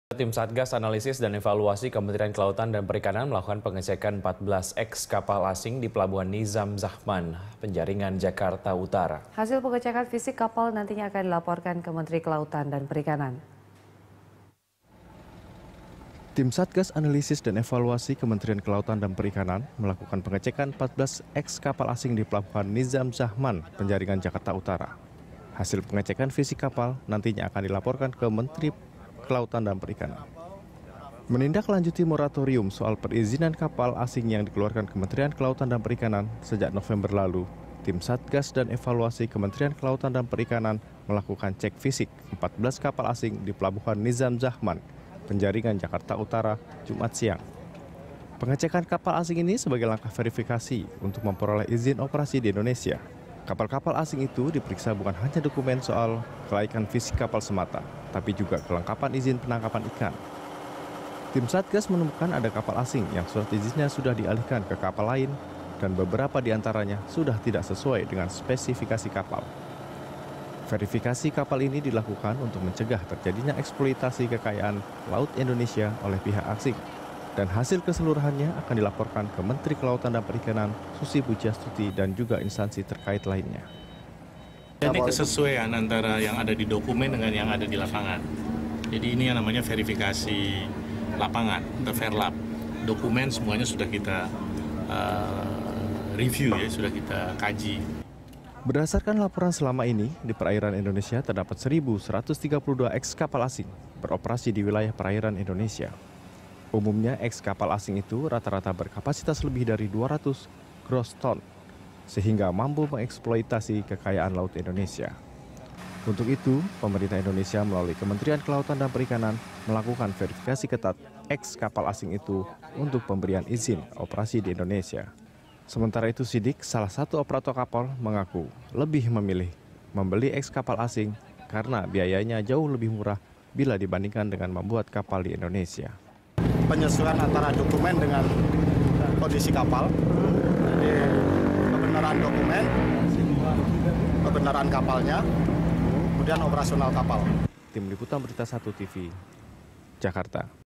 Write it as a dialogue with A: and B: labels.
A: Tim Satgas Analisis dan Evaluasi Kementerian Kelautan dan Perikanan melakukan pengecekan 14 eks kapal asing di Pelabuhan Nizam Zahman, Penjaringan, Jakarta Utara.
B: Hasil pengecekan fisik kapal nantinya akan dilaporkan ke Menteri Kelautan dan Perikanan.
C: Tim Satgas Analisis dan Evaluasi Kementerian Kelautan dan Perikanan melakukan pengecekan 14 eks kapal asing di Pelabuhan Nizam Zahman, Penjaringan, Jakarta Utara. Hasil pengecekan fisik kapal nantinya akan dilaporkan ke Menteri Kelautan dan Perikanan. Menindaklanjuti moratorium soal perizinan kapal asing yang dikeluarkan Kementerian Kelautan dan Perikanan sejak November lalu, tim Satgas dan Evaluasi Kementerian Kelautan dan Perikanan melakukan cek fisik 14 kapal asing di Pelabuhan Nizam Zahman, Penjaringan, Jakarta Utara, Jumat siang. Pengecekan kapal asing ini sebagai langkah verifikasi untuk memperoleh izin operasi di Indonesia. Kapal-kapal asing itu diperiksa bukan hanya dokumen soal kelaikan fisik kapal semata, tapi juga kelengkapan izin penangkapan ikan. Tim Satgas menemukan ada kapal asing yang surat izinnya sudah dialihkan ke kapal lain dan beberapa di antaranya sudah tidak sesuai dengan spesifikasi kapal. Verifikasi kapal ini dilakukan untuk mencegah terjadinya eksploitasi kekayaan laut Indonesia oleh pihak asing. Dan hasil keseluruhannya akan dilaporkan ke Menteri Kelautan dan Perikanan, Susi Pujiastuti, dan juga instansi terkait lainnya.
D: Ini kesesuaian antara yang ada di dokumen dengan yang ada di lapangan. Jadi ini yang namanya verifikasi lapangan atau verlap. Dokumen semuanya sudah kita review ya, sudah kita kaji.
C: Berdasarkan laporan selama ini, di perairan Indonesia terdapat 1.132 eks kapal asing beroperasi di wilayah perairan Indonesia. Umumnya eks kapal asing itu rata-rata berkapasitas lebih dari 200 gross ton, sehingga mampu mengeksploitasi kekayaan laut Indonesia. Untuk itu, pemerintah Indonesia melalui Kementerian Kelautan dan Perikanan melakukan verifikasi ketat eks kapal asing itu untuk pemberian izin operasi di Indonesia. Sementara itu, Sidik, salah satu operator kapal, mengaku lebih memilih membeli eks kapal asing karena biayanya jauh lebih murah bila dibandingkan dengan membuat kapal di Indonesia.
E: Penyesuaian antara dokumen dengan kondisi kapal, jadi kebenaran dokumen, kebenaran kapalnya, kemudian operasional kapal.
C: Tim Liputan Berita 1 TV, Jakarta.